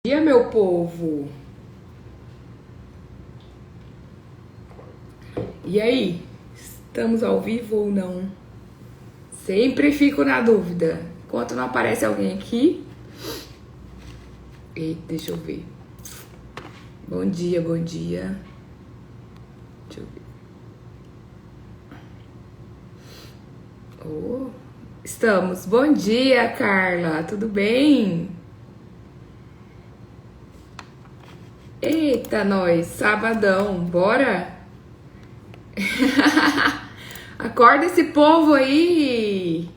Dia, meu povo! E aí? Estamos ao vivo ou não? Sempre fico na dúvida. Enquanto não aparece alguém aqui. Eita, deixa eu ver. Bom dia, bom dia. Deixa eu ver. Oh, estamos. Bom dia, Carla. Tudo bem? Eita, nós. Sabadão. Bora? Acorda esse povo aí!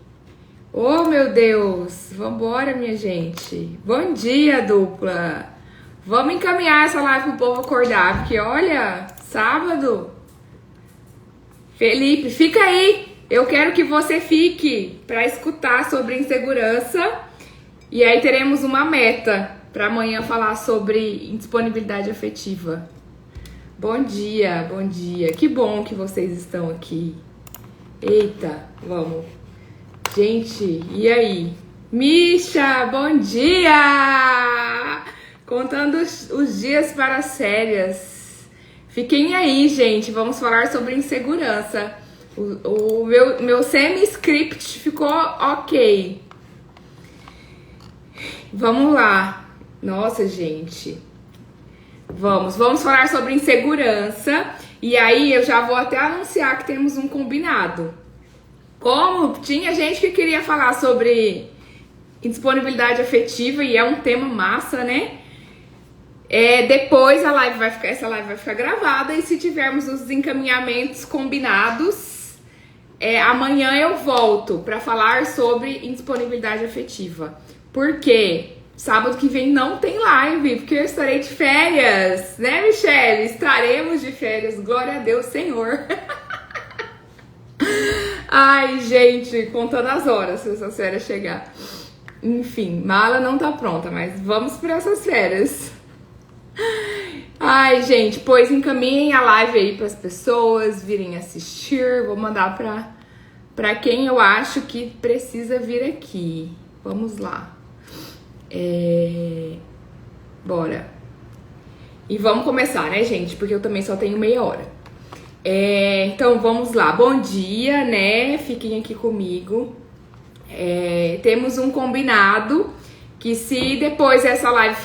Oh, meu Deus! Vambora, minha gente! Bom dia, dupla! Vamos encaminhar essa live pro povo acordar, porque olha, sábado. Felipe, fica aí! Eu quero que você fique para escutar sobre insegurança. E aí teremos uma meta para amanhã falar sobre indisponibilidade afetiva. Bom dia, bom dia. Que bom que vocês estão aqui. Eita, vamos. Gente, e aí? Misha, bom dia! Contando os dias para as férias. Fiquem aí, gente. Vamos falar sobre insegurança. O meu semi-script ficou ok. Vamos lá. Nossa, gente. Vamos falar sobre insegurança. E aí eu já vou até anunciar que temos um combinado. Como tinha gente que queria falar sobre indisponibilidade afetiva e é um tema massa, né? Depois essa live vai ficar gravada e se tivermos os encaminhamentos combinados, amanhã eu volto para falar sobre indisponibilidade afetiva. Por quê? Sábado que vem não tem live, porque eu estarei de férias, né, Michelle? Estaremos de férias, glória a Deus, Senhor. Ai, gente, contando as horas se essa férias chegar. Enfim, mala não tá pronta, mas vamos para essas férias. Ai, gente, pois encaminhem a live aí para as pessoas virem assistir. Vou mandar para quem eu acho que precisa vir aqui. Vamos lá. Bora. E vamos começar, né, gente? Porque eu também só tenho meia hora. Então, vamos lá. Bom dia, né? Fiquem aqui comigo. Temos um combinado que se depois essa live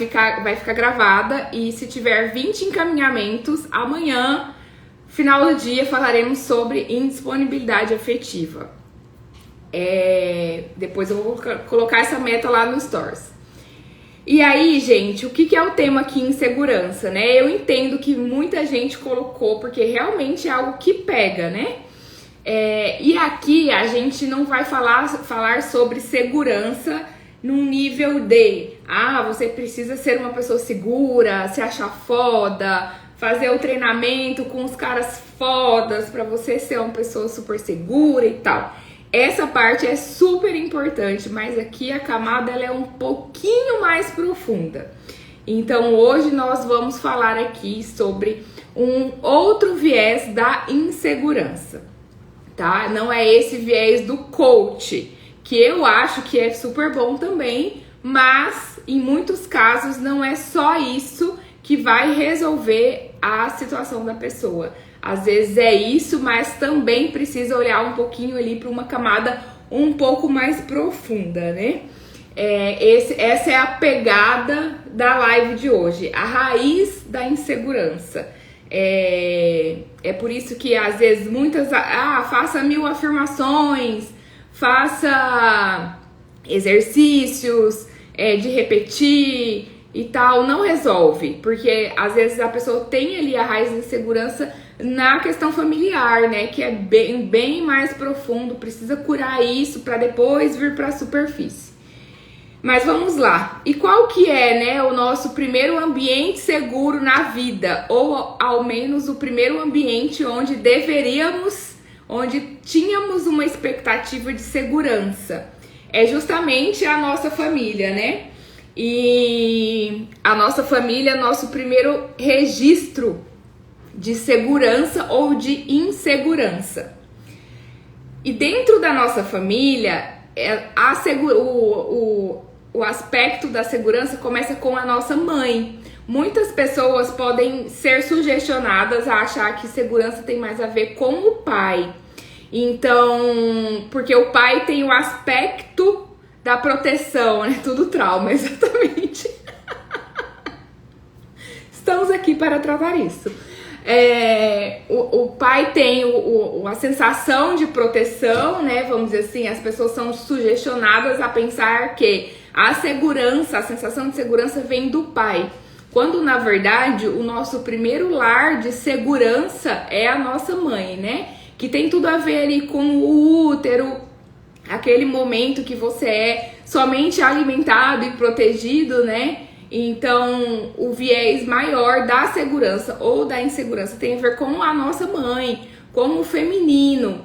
vai ficar gravada e se tiver 20 encaminhamentos, amanhã, final do dia, falaremos sobre indisponibilidade afetiva. Depois eu vou colocar essa meta lá no Stories. E aí, gente, o que é o tema aqui, insegurança, né? Eu entendo que muita gente colocou, porque realmente é algo que pega, né? E aqui a gente não vai falar sobre segurança num nível de você precisa ser uma pessoa segura, se achar foda, fazer o treinamento com os caras fodas pra você ser uma pessoa super segura e tal. Essa parte é super importante, mas aqui a camada ela é um pouquinho mais profunda. Então hoje nós vamos falar aqui sobre um outro viés da insegurança, tá? Não é esse viés do coach, que eu acho que é super bom também, mas em muitos casos não é só isso que vai resolver a situação da pessoa. Às vezes é isso, mas também precisa olhar um pouquinho ali para uma camada um pouco mais profunda, né? Essa é a pegada da live de hoje, a raiz da insegurança. É por isso que às vezes faça 1000 afirmações, faça exercícios de repetir e tal, não resolve, porque às vezes a pessoa tem ali a raiz da insegurança na questão familiar, né, que é bem mais profundo, precisa curar isso para depois vir para a superfície. Mas vamos lá. E qual que é, né, o nosso primeiro ambiente seguro na vida, ou ao menos o primeiro ambiente onde tínhamos uma expectativa de segurança? É justamente a nossa família, né? E a nossa família é nosso primeiro registro de segurança ou de insegurança. E dentro da nossa família, o aspecto da segurança começa com a nossa mãe. Muitas pessoas podem ser sugestionadas a achar que segurança tem mais a ver com o pai. Então, porque o pai tem o aspecto da proteção, né? Tudo trauma, exatamente. Estamos aqui para tratar isso. O pai tem a sensação de proteção, né? Vamos dizer assim, as pessoas são sugestionadas a pensar que a segurança, a sensação de segurança vem do pai. Quando, na verdade, o nosso primeiro lar de segurança é a nossa mãe, né? Que tem tudo a ver ali com o útero, aquele momento que você é somente alimentado e protegido, né? Então, o viés maior da segurança ou da insegurança tem a ver com a nossa mãe, com o feminino.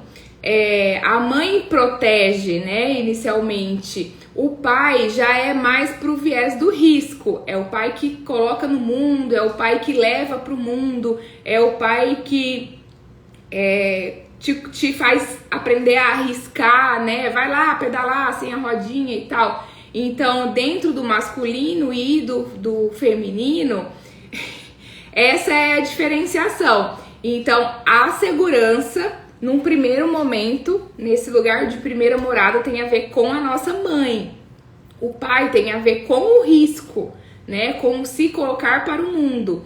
A mãe protege, né, inicialmente. O pai já é mais pro viés do risco. É o pai que coloca no mundo, é o pai que leva pro mundo, é o pai que te faz aprender a arriscar, né? Vai lá pedalar sem a rodinha e tal. Então, dentro do masculino e do feminino, essa é a diferenciação. Então, a segurança, num primeiro momento, nesse lugar de primeira morada, tem a ver com a nossa mãe. O pai tem a ver com o risco, né? Com se colocar para o mundo.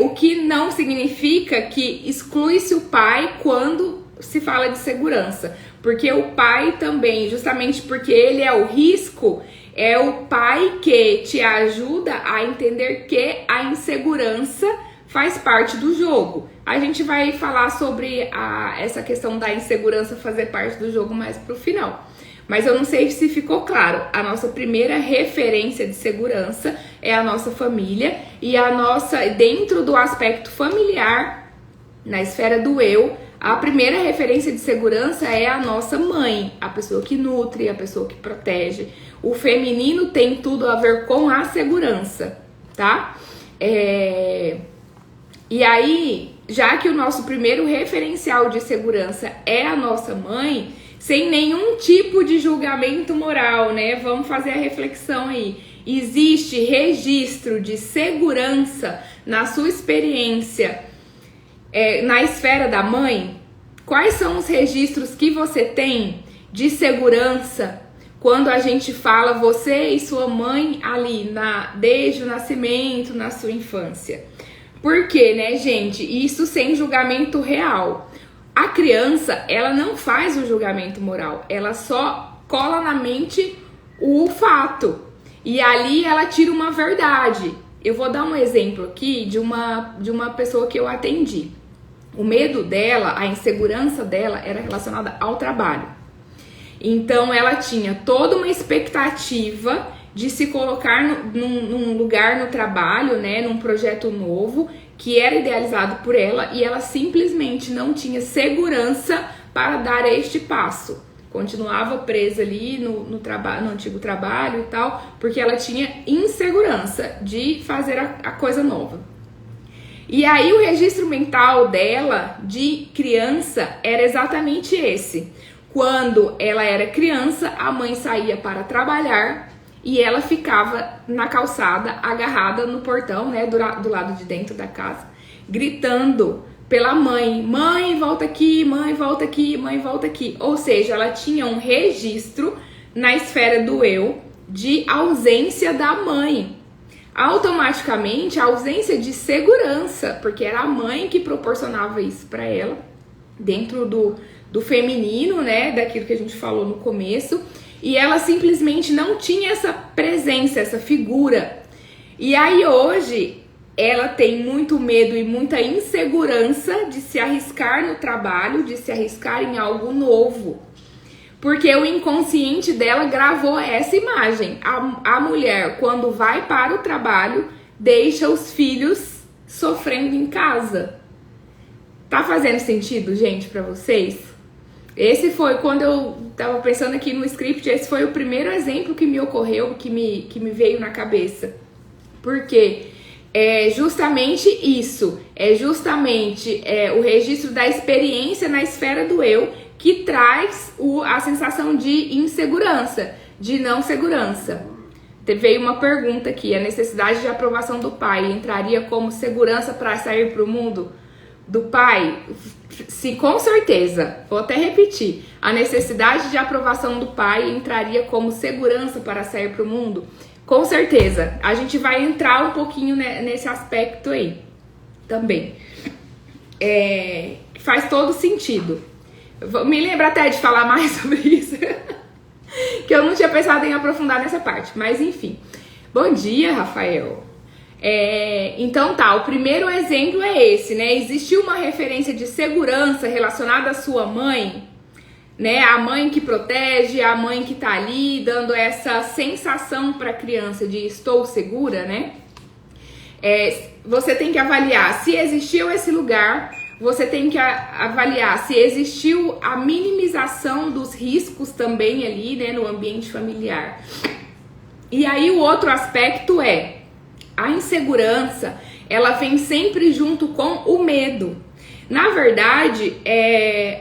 O que não significa que exclui-se o pai quando se fala de segurança. Porque o pai também, justamente porque ele é o risco, é o pai que te ajuda a entender que a insegurança faz parte do jogo. A gente vai falar sobre essa questão da insegurança fazer parte do jogo mais pro final. Mas eu não sei se ficou claro. A nossa primeira referência de segurança é a nossa família. E a nossa, dentro do aspecto familiar, na esfera do eu, a primeira referência de segurança é a nossa mãe, a pessoa que nutre, a pessoa que protege. O feminino tem tudo a ver com a segurança, tá? E aí, já que o nosso primeiro referencial de segurança é a nossa mãe, sem nenhum tipo de julgamento moral, né? Vamos fazer a reflexão aí. Existe registro de segurança na sua experiência na esfera da mãe? Quais são os registros que você tem de segurança quando a gente fala você e sua mãe ali desde o nascimento, na sua infância? Por quê, né, gente? Isso sem julgamento real. A criança, ela não faz o julgamento moral, ela só cola na mente o fato. E ali ela tira uma verdade. Eu vou dar um exemplo aqui de uma pessoa que eu atendi. O medo dela, a insegurança dela era relacionada ao trabalho. Então ela tinha toda uma expectativa de se colocar num lugar no trabalho, né, num projeto novo, que era idealizado por ela, e ela simplesmente não tinha segurança para dar este passo. Continuava presa ali no antigo trabalho e tal, porque ela tinha insegurança de fazer a coisa nova. E aí o registro mental dela de criança era exatamente esse. Quando ela era criança, a mãe saía para trabalhar e ela ficava na calçada, agarrada no portão, né, do lado de dentro da casa, gritando pela mãe: mãe, volta aqui, mãe, volta aqui, mãe, volta aqui. Ou seja, ela tinha um registro na esfera do eu de ausência da mãe. Automaticamente, a ausência de segurança, porque era a mãe que proporcionava isso para ela, dentro do feminino, né, daquilo que a gente falou no começo, e ela simplesmente não tinha essa presença, essa figura. E aí hoje ela tem muito medo e muita insegurança de se arriscar no trabalho, de se arriscar em algo novo, porque o inconsciente dela gravou essa imagem. A mulher, quando vai para o trabalho, deixa os filhos sofrendo em casa. Tá fazendo sentido, gente, pra vocês? Esse foi, quando eu tava pensando aqui no script, esse foi o primeiro exemplo que me ocorreu, que me veio na cabeça. Porque é justamente isso, é justamente o registro da experiência na esfera do eu que traz a sensação de insegurança, de não segurança. Veio uma pergunta aqui: a necessidade de aprovação do pai entraria como segurança para sair para o mundo? Do pai? Sim, com certeza. Vou até repetir. A necessidade de aprovação do pai entraria como segurança para sair para o mundo? Com certeza. A gente vai entrar um pouquinho nesse aspecto aí também. Faz todo sentido. Me lembro até de falar mais sobre isso. Que eu não tinha pensado em aprofundar nessa parte. Mas enfim. Bom dia, Rafael. Então tá, o primeiro exemplo é esse, né? Existiu uma referência de segurança relacionada à sua mãe, né? A mãe que protege, a mãe que tá ali dando essa sensação para a criança de estou segura, né? Você tem que avaliar se existiu esse lugar, você tem que avaliar se existiu a minimização dos riscos também ali, né, no ambiente familiar. E aí o outro aspecto a insegurança, ela vem sempre junto com o medo. Na verdade,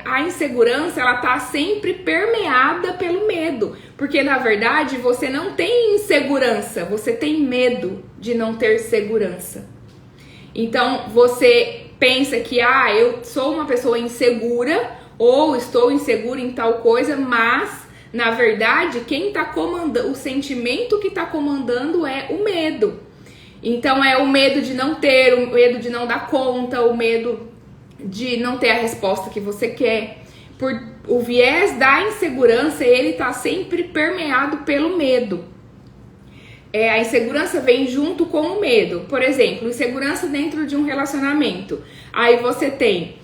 a insegurança, ela tá sempre permeada pelo medo. Porque, na verdade, você não tem insegurança, você tem medo de não ter segurança. Então, você pensa que, eu sou uma pessoa insegura, ou estou insegura em tal coisa, mas, na verdade, quem tá comandando, o sentimento que tá comandando é o medo. Então é o medo de não ter, o medo de não dar conta, o medo de não ter a resposta que você quer. O viés da insegurança, ele tá sempre permeado pelo medo. A insegurança vem junto com o medo. Por exemplo, insegurança dentro de um relacionamento. Aí você tem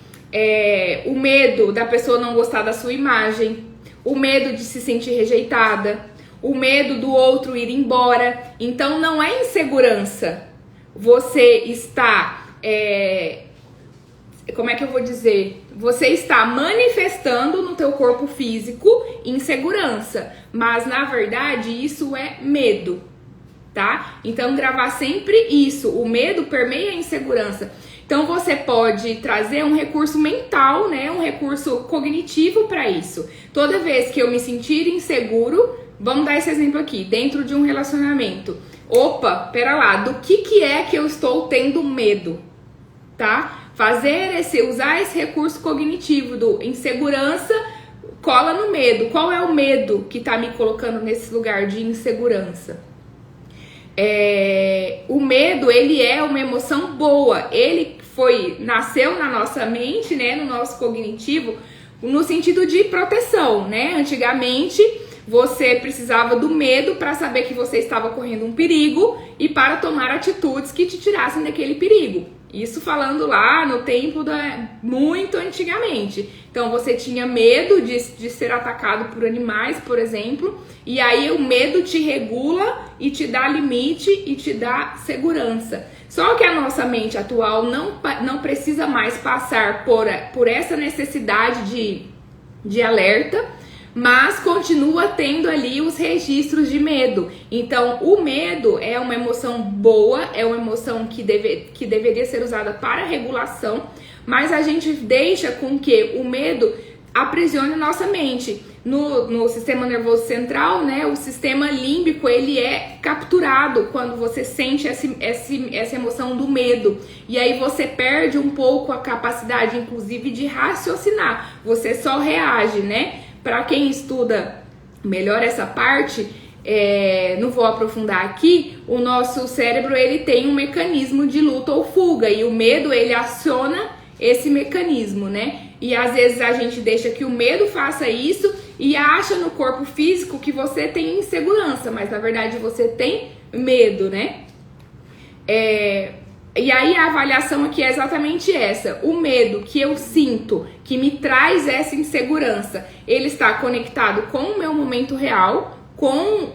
o medo da pessoa não gostar da sua imagem, o medo de se sentir rejeitada, o medo do outro ir embora. Então não é insegurança. Você está... como é que eu vou dizer? Você está manifestando no teu corpo físico insegurança. Mas na verdade isso é medo, tá? Então gravar sempre isso. O medo permeia a insegurança. Então você pode trazer um recurso mental, né? Um recurso cognitivo para isso. Toda vez que eu me sentir inseguro... Vamos dar esse exemplo aqui, dentro de um relacionamento. Opa, pera lá, do que é que eu estou tendo medo, tá? Usar esse recurso cognitivo do insegurança, cola no medo. Qual é o medo que tá me colocando nesse lugar de insegurança? O medo, ele é uma emoção boa. Ele nasceu na nossa mente, né, no nosso cognitivo, no sentido de proteção, né? Antigamente... Você precisava do medo para saber que você estava correndo um perigo e para tomar atitudes que te tirassem daquele perigo. Isso falando lá no tempo muito antigamente. Então você tinha medo de ser atacado por animais, por exemplo, e aí o medo te regula e te dá limite e te dá segurança. Só que a nossa mente atual não precisa mais passar por essa necessidade de alerta, mas continua tendo ali os registros de medo. Então, o medo é uma emoção boa, é uma emoção que deveria ser usada para regulação, mas a gente deixa com que o medo aprisione nossa mente. No sistema nervoso central, né, o sistema límbico, ele é capturado quando você sente essa emoção do medo. E aí você perde um pouco a capacidade, inclusive, de raciocinar. Você só reage, né? Para quem estuda melhor essa parte, não vou aprofundar aqui, o nosso cérebro, ele tem um mecanismo de luta ou fuga, e o medo, ele aciona esse mecanismo, né? E às vezes a gente deixa que o medo faça isso e acha no corpo físico que você tem insegurança, mas na verdade você tem medo, né? E aí a avaliação aqui é exatamente essa. O medo que eu sinto, que me traz essa insegurança, ele está conectado com o meu momento real,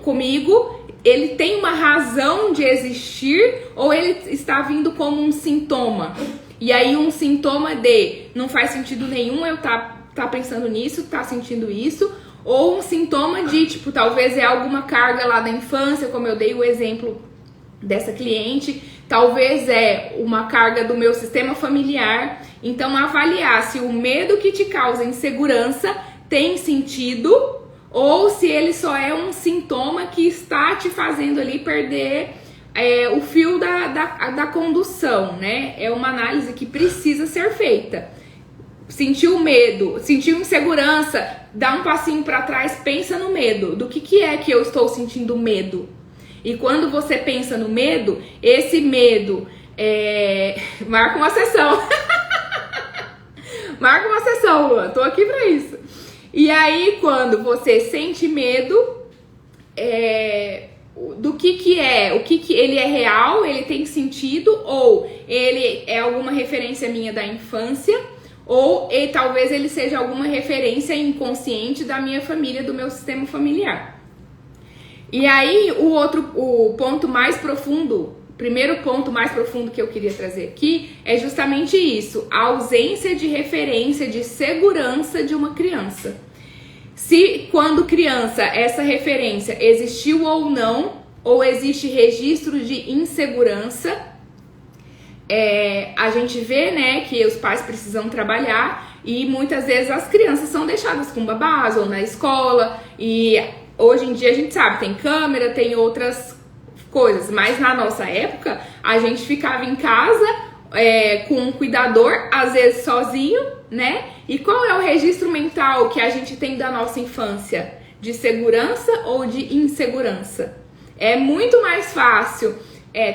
comigo, ele tem uma razão de existir, ou ele está vindo como um sintoma? E aí um sintoma de não faz sentido nenhum eu tá pensando nisso, tá sentindo isso, ou um sintoma de, tipo, talvez é alguma carga lá da infância, como eu dei o exemplo dessa cliente, talvez é uma carga do meu sistema familiar. Então avaliar se o medo que te causa insegurança tem sentido ou se ele só é um sintoma que está te fazendo ali perder o fio da condução, né? É uma análise que precisa ser feita. Sentiu medo, sentiu insegurança, dá um passinho para trás, pensa no medo. Do que é que eu estou sentindo medo? E quando você pensa no medo, esse medo marca uma sessão. Marca uma sessão, Luan, tô aqui pra isso. E aí, quando você sente medo, do que é, o que ele é real, ele tem sentido, ou ele é alguma referência minha da infância, ou talvez ele seja alguma referência inconsciente da minha família, do meu sistema familiar. E aí, o ponto mais profundo, primeiro ponto mais profundo que eu queria trazer aqui é justamente isso, a ausência de referência, de segurança de uma criança. Se quando criança essa referência existiu ou não, ou existe registro de insegurança, a gente vê, né, que os pais precisam trabalhar e muitas vezes as crianças são deixadas com babás ou na escola, e hoje em dia a gente sabe, tem câmera, tem outras coisas, mas na nossa época a gente ficava em casa com um cuidador, às vezes sozinho, né? E qual é o registro mental que a gente tem da nossa infância? De segurança ou de insegurança? É muito mais fácil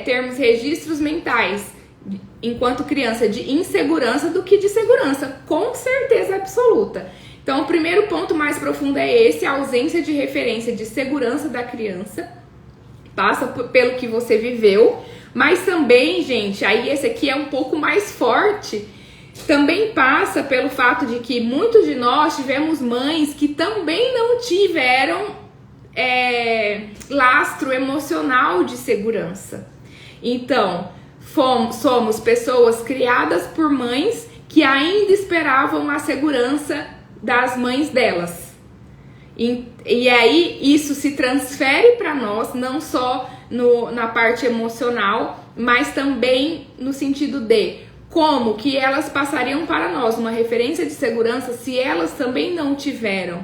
termos registros mentais enquanto criança de insegurança do que de segurança, com certeza absoluta. Então, o primeiro ponto mais profundo é esse, a ausência de referência de segurança da criança. Passa pelo que você viveu, mas também, gente, aí esse aqui é um pouco mais forte, também passa pelo fato de que muitos de nós tivemos mães que também não tiveram lastro emocional de segurança. Então, somos pessoas criadas por mães que ainda esperavam a segurança das mães delas. E aí isso se transfere para nós, não só na parte emocional, mas também no sentido de como que elas passariam para nós uma referência de segurança se elas também não tiveram.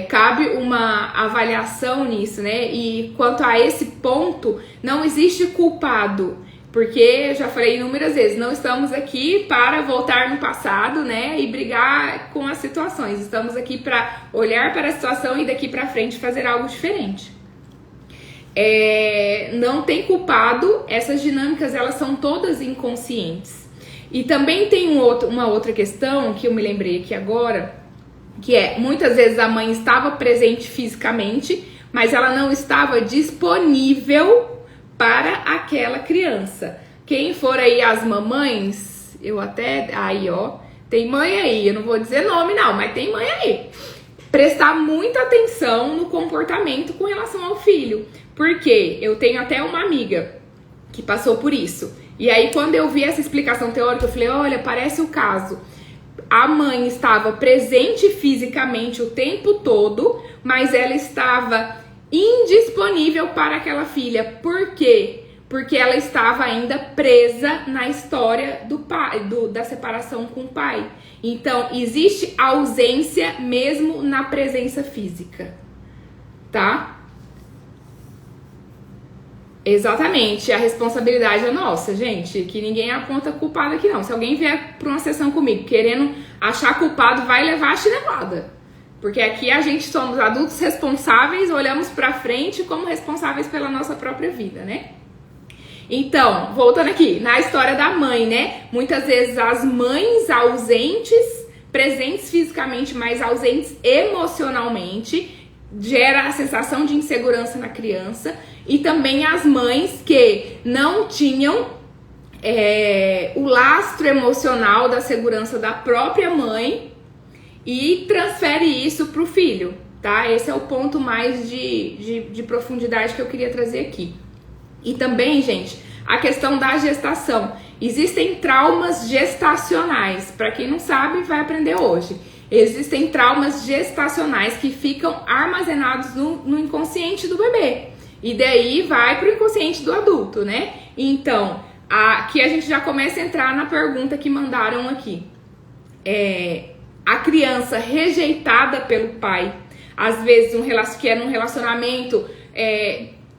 Cabe uma avaliação nisso, né? E quanto a esse ponto, não existe culpado. Porque eu já falei inúmeras vezes, não estamos aqui para voltar no passado, né, e brigar com as situações. Estamos aqui para olhar para a situação e daqui para frente fazer algo diferente. Não tem culpado, essas dinâmicas elas são todas inconscientes. E também tem uma outra questão que eu me lembrei aqui agora, que muitas vezes a mãe estava presente fisicamente, mas ela não estava disponível para aquela criança. Quem for aí as mamães, tem mãe aí, eu não vou dizer nome não, mas tem mãe aí. Prestar muita atenção no comportamento com relação ao filho, porque eu tenho até uma amiga que passou por isso. E aí quando eu vi essa explicação teórica, eu falei, olha, parece o caso. A mãe estava presente fisicamente o tempo todo, mas ela estava indisponível para aquela filha. Por quê? Porque ela estava ainda presa na história do pai, da separação com o pai. Então, existe ausência mesmo na presença física, tá? Exatamente, a responsabilidade é nossa, gente, que ninguém aponta culpado aqui não. Se alguém vier para uma sessão comigo querendo achar culpado, vai levar a chinelada. Porque aqui a gente somos adultos responsáveis, olhamos pra frente como responsáveis pela nossa própria vida, né? Então, voltando aqui, na história da mãe, né? Muitas vezes as mães ausentes, presentes fisicamente, mas ausentes emocionalmente, gera a sensação de insegurança na criança. E também as mães que não tinham o lastro emocional da segurança da própria mãe, e transfere isso para o filho, tá? Esse é o ponto mais de profundidade que eu queria trazer aqui. E também, gente, a questão da gestação. Existem traumas gestacionais. Para quem não sabe, vai aprender hoje. Existem traumas gestacionais que ficam armazenados no inconsciente do bebê. E daí vai para o inconsciente do adulto, né? Então, aqui a gente já começa a entrar na pergunta que mandaram aqui. a criança rejeitada pelo pai, às vezes que era um relacionamento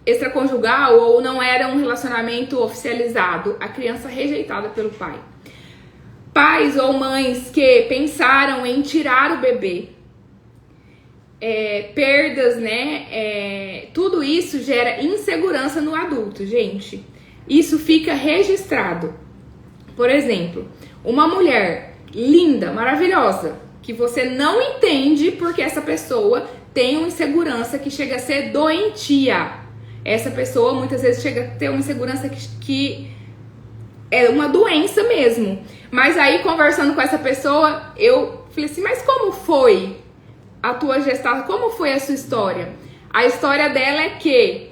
extraconjugal ou não era um relacionamento oficializado, a criança rejeitada pelo pai. Pais ou mães que pensaram em tirar o bebê, perdas, né? Tudo isso gera insegurança no adulto, gente. Isso fica registrado. Por exemplo, uma mulher linda, maravilhosa, que você não entende porque essa pessoa tem uma insegurança que chega a ser doentia. Essa pessoa muitas vezes chega a ter uma insegurança que é uma doença mesmo. Mas aí, conversando com essa pessoa, eu falei assim, mas como foi a tua gestação? Como foi a sua história? A história dela é que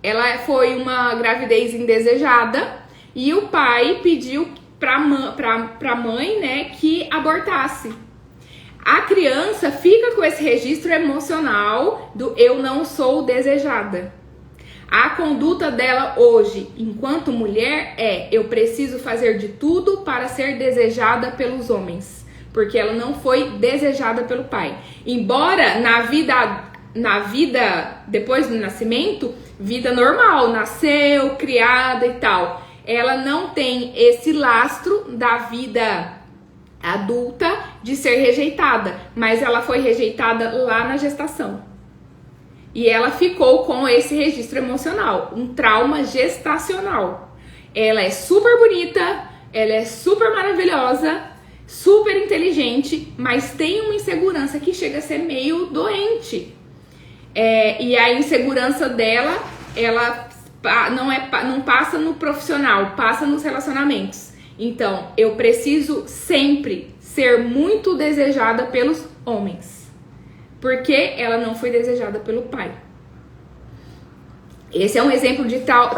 ela foi uma gravidez indesejada e o pai pediu pra mãe, né, que abortasse. A criança fica com esse registro emocional do eu não sou desejada. A conduta dela hoje, enquanto mulher, eu preciso fazer de tudo para ser desejada pelos homens, porque ela não foi desejada pelo pai. Embora na vida depois do nascimento, vida normal, nasceu, criada e tal, ela não tem esse lastro da vida adulta de ser rejeitada, mas ela foi rejeitada lá na gestação. E ela ficou com esse registro emocional, um trauma gestacional. Ela é super bonita, ela é super maravilhosa, super inteligente, mas tem uma insegurança que chega a ser meio doente. E a insegurança dela, ela não passa no profissional, passa nos relacionamentos. Então, eu preciso sempre ser muito desejada pelos homens, porque ela não foi desejada pelo pai. Esse é um exemplo de trauma.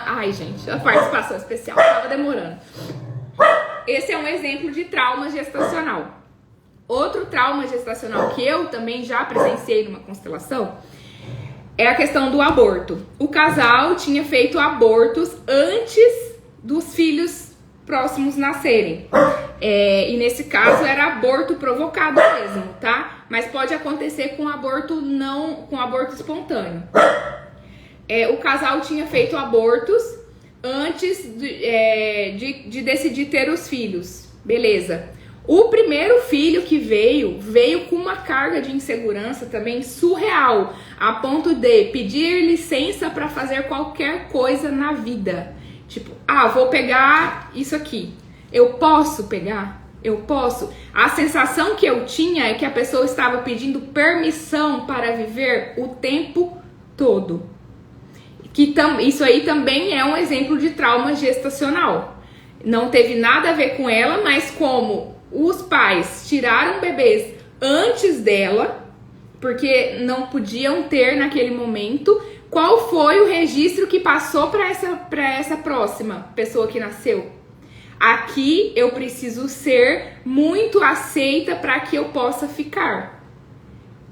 Ai, gente, a participação especial tava demorando. Esse é um exemplo de trauma gestacional. Outro trauma gestacional que eu também já presenciei numa constelação é a questão do aborto. O casal tinha feito abortos antes dos filhos próximos nascerem. E nesse caso era aborto provocado mesmo, tá? Mas pode acontecer com aborto espontâneo. O casal tinha feito abortos antes de decidir ter os filhos. Beleza. O primeiro filho que veio com uma carga de insegurança também surreal, a ponto de pedir licença para fazer qualquer coisa na vida. Tipo, vou pegar isso aqui. Eu posso pegar? Eu posso? A sensação que eu tinha é que a pessoa estava pedindo permissão para viver o tempo todo. Isso aí também é um exemplo de trauma gestacional. Não teve nada a ver com ela, mas como os pais tiraram bebês antes dela, porque não podiam ter naquele momento, qual foi o registro que passou para essa próxima pessoa que nasceu? Aqui eu preciso ser muito aceita para que eu possa ficar.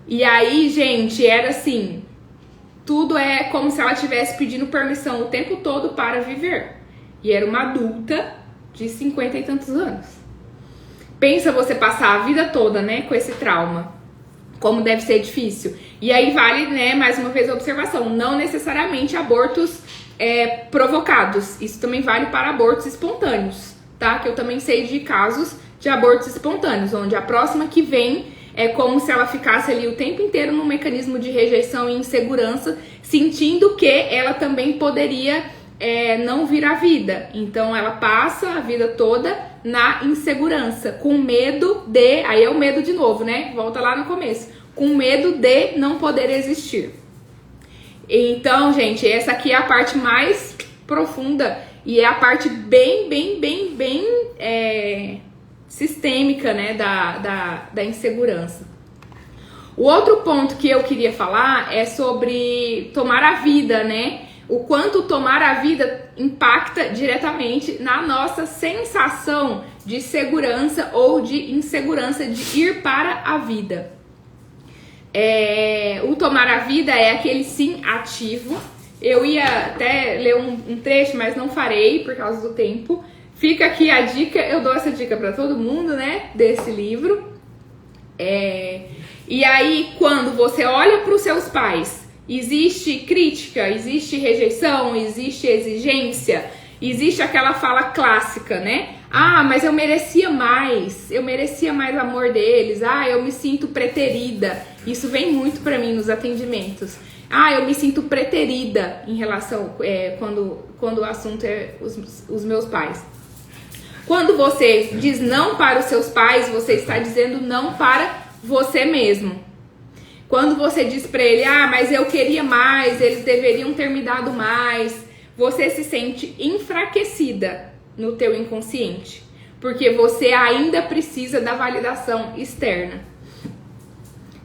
E aí, gente, era assim, tudo é como se ela estivesse pedindo permissão o tempo todo para viver. E era uma adulta de 50 e tantos anos. Pensa você passar a vida toda, né, com esse trauma. Como deve ser difícil. E aí vale, né, mais uma vez a observação, não necessariamente abortos provocados. Isso também vale para abortos espontâneos, tá? Que eu também sei de casos de abortos espontâneos, onde a próxima que vem é como se ela ficasse ali o tempo inteiro num mecanismo de rejeição e insegurança, sentindo que ela também poderia não vir à vida. Então ela passa a vida toda na insegurança, com medo de... Aí é o medo de novo, né? Volta lá no começo. Com medo de não poder existir. Então, gente, essa aqui é a parte mais profunda e é a parte bem sistêmica, né, da insegurança. O outro ponto que eu queria falar é sobre tomar a vida, né? O quanto tomar a vida impacta diretamente na nossa sensação de segurança ou de insegurança de ir para a vida. O tomar a vida é aquele sim ativo. Eu ia até ler um trecho, mas não farei por causa do tempo. Fica aqui a dica, eu dou essa dica para todo mundo, né, desse livro. E aí, quando você olha para os seus pais, existe crítica, existe rejeição, existe exigência, existe aquela fala clássica, né? Ah, mas eu merecia mais amor deles. Ah, eu me sinto preterida. Isso vem muito pra mim nos atendimentos. Ah, eu me sinto preterida em relação, quando o assunto é os meus pais. Quando você diz não para os seus pais, você está dizendo não para você mesmo. Quando você diz pra ele, ah, mas eu queria mais, eles deveriam ter me dado mais, você se sente enfraquecida no teu inconsciente, porque você ainda precisa da validação externa.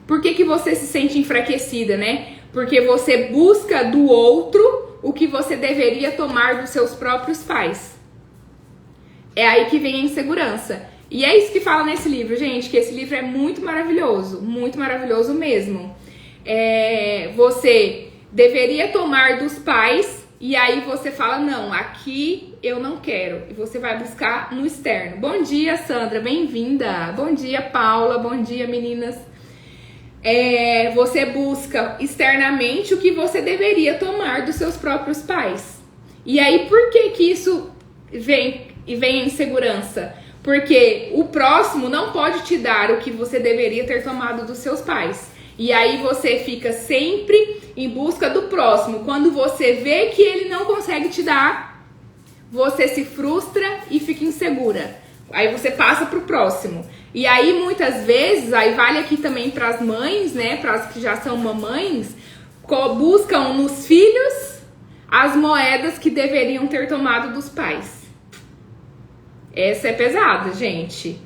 Por que você se sente enfraquecida, né? Porque você busca do outro o que você deveria tomar dos seus próprios pais. É aí que vem a insegurança. E é isso que fala nesse livro, gente, que esse livro é muito maravilhoso mesmo. Você deveria tomar dos pais, e aí você fala, não, aqui eu não quero. E você vai buscar no externo. Bom dia, Sandra, bem-vinda. Bom dia, Paula, bom dia, meninas. Você busca externamente o que você deveria tomar dos seus próprios pais. E aí, por que isso vem a insegurança? Porque o próximo não pode te dar o que você deveria ter tomado dos seus pais. E aí você fica sempre em busca do próximo. Quando você vê que ele não consegue te dar, você se frustra e fica insegura. Aí você passa pro próximo. E aí muitas vezes, aí vale aqui também para as mães, né, para as que já são mamães, buscam nos filhos as moedas que deveriam ter tomado dos pais. Essa é pesada, gente.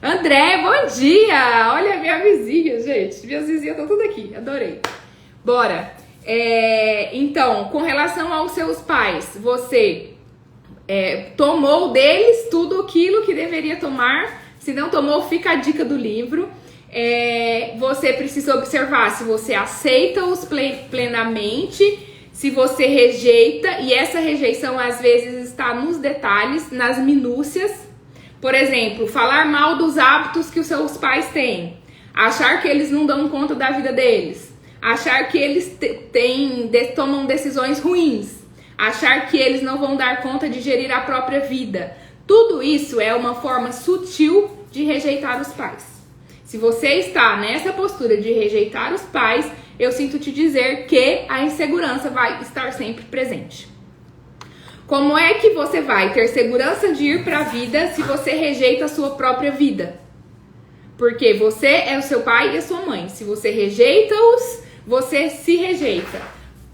André, bom dia! Olha a minha vizinha, gente. Minhas vizinhas estão tudo aqui, adorei. Bora. Então, com relação aos seus pais, você tomou deles tudo aquilo que deveria tomar. Se não tomou, fica a dica do livro. Você precisa observar se você aceita-os plenamente, se você rejeita, e essa rejeição às vezes está nos detalhes, nas minúcias. Por exemplo, falar mal dos hábitos que os seus pais têm, achar que eles não dão conta da vida deles, achar que eles tomam decisões ruins, achar que eles não vão dar conta de gerir a própria vida. Tudo isso é uma forma sutil de rejeitar os pais. Se você está nessa postura de rejeitar os pais, eu sinto te dizer que a insegurança vai estar sempre presente. Como é que você vai ter segurança de ir para a vida se você rejeita a sua própria vida? Porque você é o seu pai e a sua mãe. Se você rejeita-os, você se rejeita.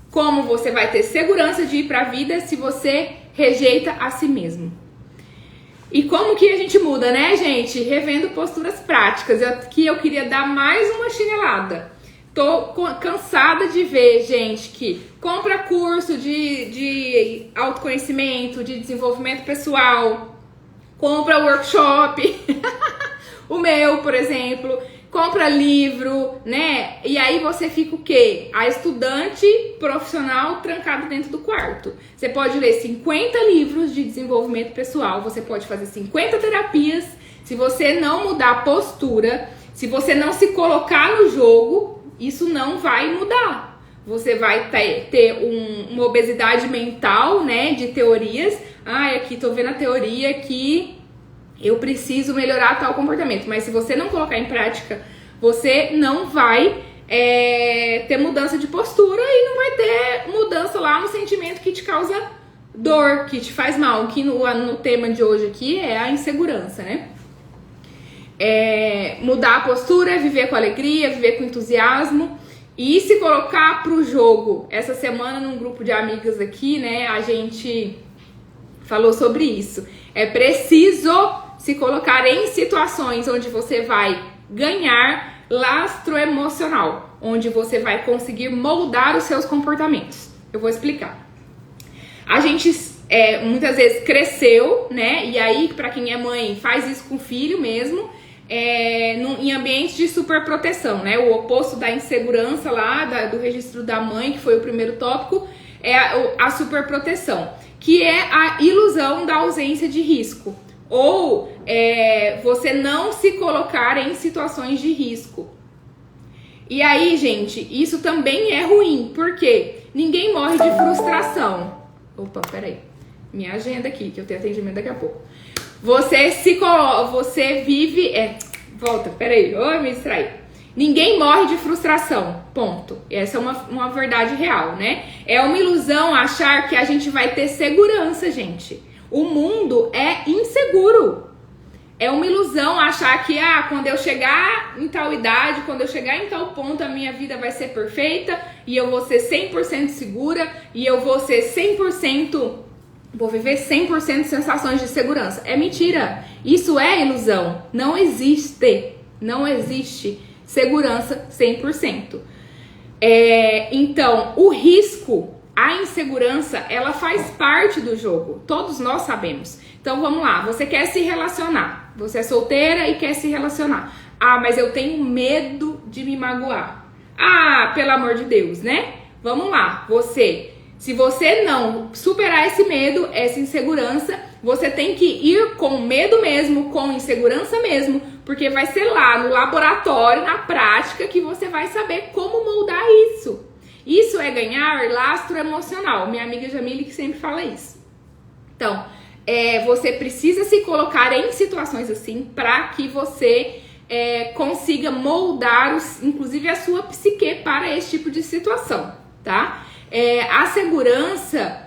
Como você vai ter segurança de ir para a vida se você rejeita a si mesmo? E como que a gente muda, né, gente? Revendo posturas práticas. Aqui eu queria dar mais uma chinelada. Tô cansada de ver gente que compra curso de autoconhecimento, de desenvolvimento pessoal, compra workshop, o meu, por exemplo, compra livro, né? E aí você fica o quê? A estudante profissional trancada dentro do quarto. Você pode ler 50 livros de desenvolvimento pessoal, você pode fazer 50 terapias. Se você não mudar a postura, se você não se colocar no jogo, isso não vai mudar. Você vai ter uma obesidade mental, né, de teorias. Aqui tô vendo a teoria que eu preciso melhorar tal comportamento. Mas se você não colocar em prática, você não vai ter mudança de postura e não vai ter mudança lá no sentimento que te causa dor, que te faz mal. Que no tema de hoje aqui é a insegurança, né? Mudar a postura, viver com alegria, viver com entusiasmo e se colocar pro jogo. Essa semana, num grupo de amigas aqui, né, a gente falou sobre isso. É preciso se colocar em situações onde você vai ganhar lastro emocional, onde você vai conseguir moldar os seus comportamentos. Eu vou explicar. A gente muitas vezes cresceu, né, e aí, pra quem é mãe, faz isso com o filho mesmo, em ambiente de superproteção, né? O oposto da insegurança lá, do registro da mãe, que foi o primeiro tópico, é a superproteção, que é a ilusão da ausência de risco. ou você não se colocar em situações de risco. E aí, gente, isso também é ruim, porque ninguém morre de frustração. Opa, peraí. Minha agenda aqui, que eu tenho atendimento daqui a pouco. Você vive... volta, peraí. Eu me distraí. Ninguém morre de frustração, ponto. Essa é uma verdade real, né? É uma ilusão achar que a gente vai ter segurança, gente. O mundo é inseguro. É uma ilusão achar que, quando eu chegar em tal idade, quando eu chegar em tal ponto, a minha vida vai ser perfeita e eu vou ser 100% segura e eu vou ser 100%, vou viver 100% de sensações de segurança. É mentira. Isso é ilusão. Não existe segurança 100%. Então, o risco, a insegurança, ela faz parte do jogo. Todos nós sabemos. Então, vamos lá. Você quer se relacionar. Você é solteira e quer se relacionar. Mas eu tenho medo de me magoar. Pelo amor de Deus, né? Vamos lá. Se você não superar esse medo, essa insegurança, você tem que ir com medo mesmo, com insegurança mesmo, porque vai ser lá no laboratório, na prática, que você vai saber como moldar isso. Isso é ganhar lastro emocional. Minha amiga Jamile que sempre fala isso. Então, você precisa se colocar em situações assim para que você consiga moldar, inclusive, a sua psique para esse tipo de situação, tá? A segurança,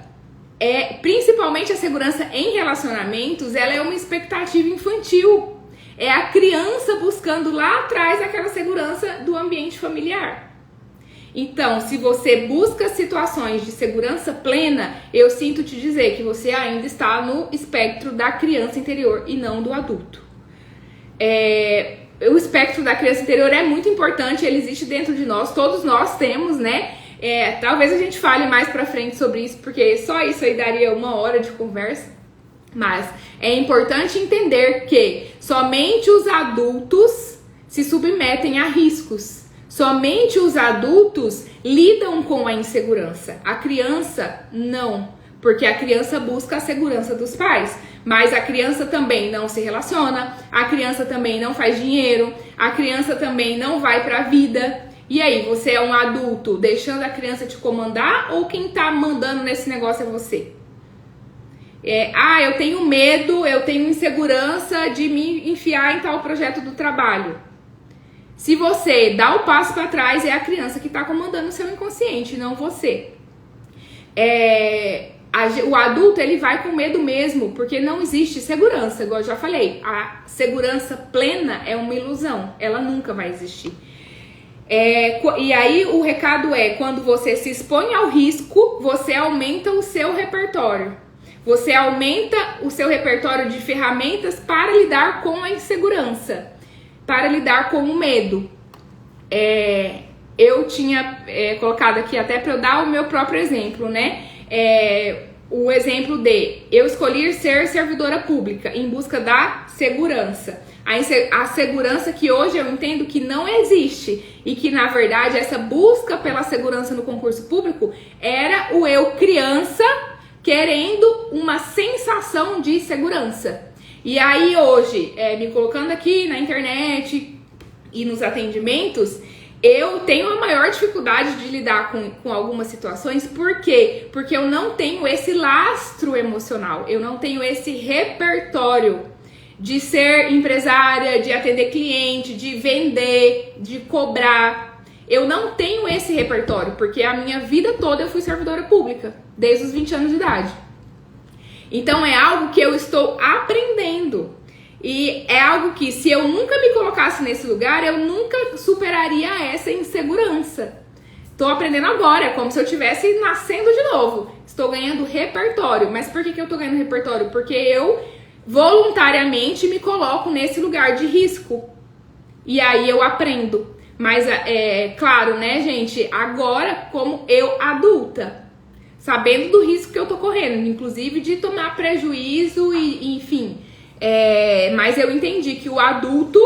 principalmente a segurança em relacionamentos, ela é uma expectativa infantil. É a criança buscando lá atrás aquela segurança do ambiente familiar. Então, se você busca situações de segurança plena, eu sinto te dizer que você ainda está no espectro da criança interior e não do adulto. O espectro da criança interior é muito importante, ele existe dentro de nós, todos nós temos, né? Talvez a gente fale mais pra frente sobre isso, porque só isso aí daria 1 hora de conversa. Mas é importante entender que somente os adultos se submetem a riscos. Somente os adultos lidam com a insegurança. A criança não, porque a criança busca a segurança dos pais. Mas a criança também não se relaciona, a criança também não faz dinheiro, a criança também não vai pra vida. E aí, você é um adulto deixando a criança te comandar ou quem tá mandando nesse negócio é você? Eu tenho medo, eu tenho insegurança de me enfiar em tal projeto do trabalho. Se você dá o passo para trás, é a criança que está comandando o seu inconsciente, não você. O adulto, ele vai com medo mesmo, porque não existe segurança, igual eu já falei. A segurança plena é uma ilusão, ela nunca vai existir. E aí o recado quando você se expõe ao risco, você aumenta o seu repertório. Você aumenta o seu repertório de ferramentas para lidar com a insegurança, para lidar com o medo. Eu tinha colocado aqui até para eu dar o meu próprio exemplo, né? O exemplo de eu escolher ser servidora pública em busca da segurança. A segurança que hoje eu entendo que não existe e que, na verdade, essa busca pela segurança no concurso público era o eu criança querendo uma sensação de segurança. E aí hoje, me colocando aqui na internet e nos atendimentos, eu tenho a maior dificuldade de lidar com algumas situações. Por quê? Porque eu não tenho esse lastro emocional, eu não tenho esse repertório de ser empresária, de atender cliente, de vender, de cobrar. Eu não tenho esse repertório, porque a minha vida toda eu fui servidora pública, desde os 20 anos de idade. Então é algo que eu estou aprendendo. E é algo que, se eu nunca me colocasse nesse lugar, eu nunca superaria essa insegurança. Estou aprendendo agora, é como se eu estivesse nascendo de novo. Estou ganhando repertório. Mas por que eu estou ganhando repertório? Porque eu voluntariamente me coloco nesse lugar de risco. E aí eu aprendo. Mas claro, né, gente? Agora, como eu adulta, sabendo do risco que eu tô correndo, inclusive de tomar prejuízo e enfim. Mas eu entendi que o adulto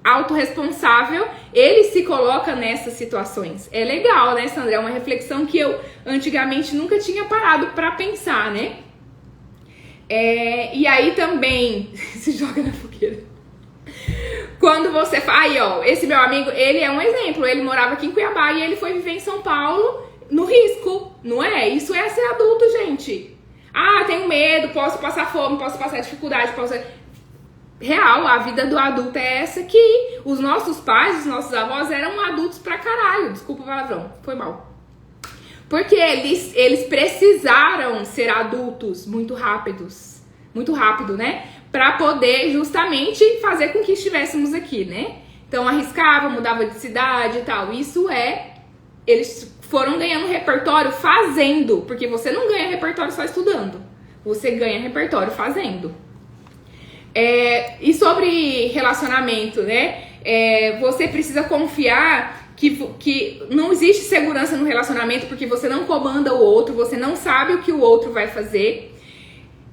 autorresponsável, ele se coloca nessas situações. É legal, né, Sandra? É uma reflexão que eu antigamente nunca tinha parado pra pensar, né? E aí também se joga na fogueira. Quando você fala, aí ó, esse meu amigo, ele é um exemplo, ele morava aqui em Cuiabá e ele foi viver em São Paulo no risco, não é? Isso é ser adulto, gente. Ah, tenho medo, posso passar fome, posso passar dificuldade, posso... Real, a vida do adulto é essa que os nossos pais, os nossos avós eram adultos pra caralho, desculpa o palavrão, foi mal. Porque eles precisaram ser adultos muito rápido, né? Pra poder justamente fazer com que estivéssemos aqui, né? Então arriscava, mudava de cidade e tal. Eles foram ganhando repertório fazendo, porque você não ganha repertório só estudando, você ganha repertório fazendo. E sobre relacionamento, né? Você precisa confiar que não existe segurança no relacionamento porque você não comanda o outro, você não sabe o que o outro vai fazer.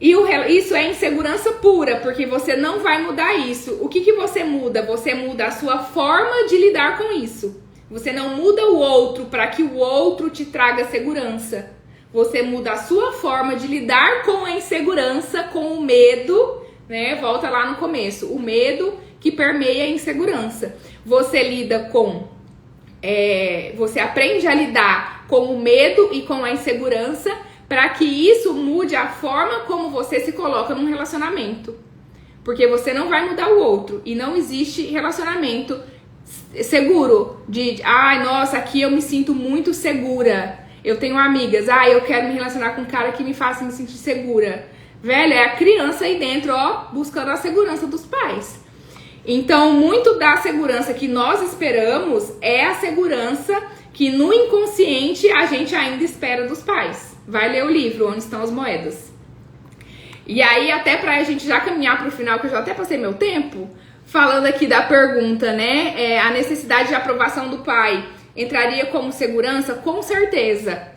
E isso é insegurança pura, porque você não vai mudar isso. O que você muda? Você muda a sua forma de lidar com isso. Você não muda o outro para que o outro te traga segurança. Você muda a sua forma de lidar com a insegurança, com o medo, né? Volta lá no começo. O medo que permeia a insegurança. Você lida com... você aprende a lidar com o medo e com a insegurança para que isso mude a forma como você se coloca num relacionamento. Porque você não vai mudar o outro. E não existe relacionamento seguro. Ai, nossa, aqui eu me sinto muito segura. Eu tenho amigas. Eu quero me relacionar com um cara que me faça me sentir segura. Velho, é a criança aí dentro, ó, buscando a segurança dos pais. Então, muito da segurança que nós esperamos é a segurança que no inconsciente a gente ainda espera dos pais. Vai ler o livro, Onde Estão as Moedas. E aí, até pra gente já caminhar pro final, que eu já até passei meu tempo, falando aqui da pergunta, né? A necessidade de aprovação do pai entraria como segurança? Com certeza.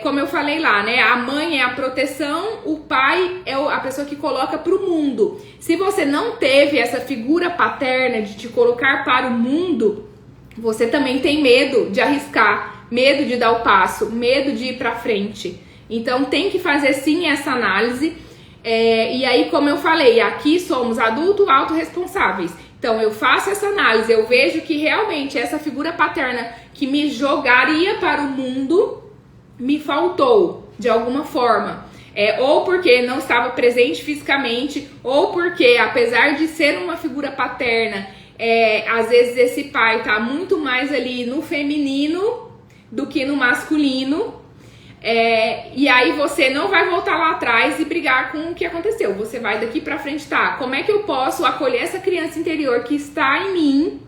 Como eu falei lá, né? A mãe é a proteção, o pai é a pessoa que coloca pro mundo. Se você não teve essa figura paterna de te colocar para o mundo, você também tem medo de arriscar, medo de dar o passo, medo de ir pra frente. Então tem que fazer sim essa análise. E aí, como eu falei, aqui somos adultos autorresponsáveis. Então eu faço essa análise, eu vejo que realmente essa figura paterna que me jogaria para o mundo me faltou de alguma forma. Ou porque não estava presente fisicamente, ou porque, apesar de ser uma figura paterna, às vezes esse pai tá muito mais ali no feminino do que no masculino. E aí você não vai voltar lá atrás e brigar com o que aconteceu. Você vai daqui pra frente, tá? Como é que eu posso acolher essa criança interior que está em mim?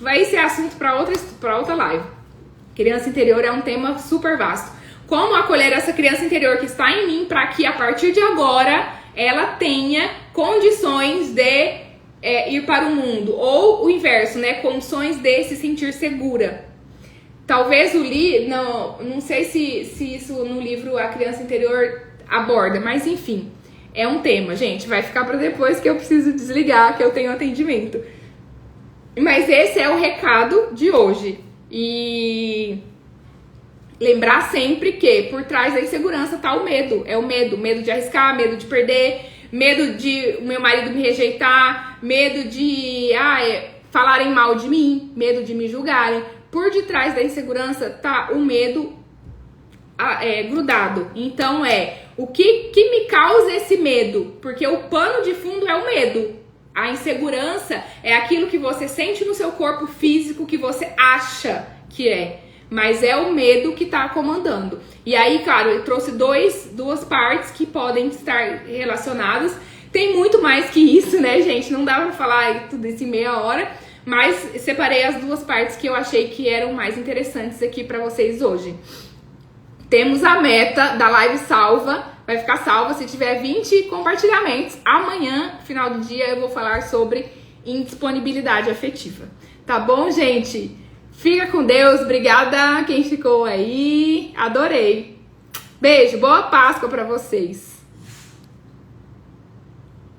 Vai ser assunto pra outra live. Criança interior é um tema super vasto. Como acolher essa criança interior que está em mim para que a partir de agora ela tenha condições de ir para o mundo. Ou o inverso, né? Condições de se sentir segura. Talvez não sei se isso no livro A Criança Interior aborda, mas enfim, é um tema, gente. Vai ficar para depois que eu preciso desligar, que eu tenho atendimento. Mas esse é o recado de hoje. E lembrar sempre que por trás da insegurança tá o medo. É o medo de arriscar, medo de perder, medo de o meu marido me rejeitar, medo de falarem mal de mim, medo de me julgarem. Por detrás da insegurança tá o medo grudado. Então o que me causa esse medo? Porque o pano de fundo é o medo. A insegurança é aquilo que você sente no seu corpo físico, que você acha que é. Mas é o medo que tá comandando. E aí, claro, eu trouxe duas partes que podem estar relacionadas. Tem muito mais que isso, né, gente? Não dá pra falar tudo isso em meia hora. Mas separei as duas partes que eu achei que eram mais interessantes aqui pra vocês hoje. Temos a meta da live salva. Vai ficar salva se tiver 20 compartilhamentos. Amanhã, final do dia, eu vou falar sobre indisponibilidade afetiva. Tá bom, gente? Fica com Deus. Obrigada quem ficou aí. Adorei. Beijo. Boa Páscoa pra vocês.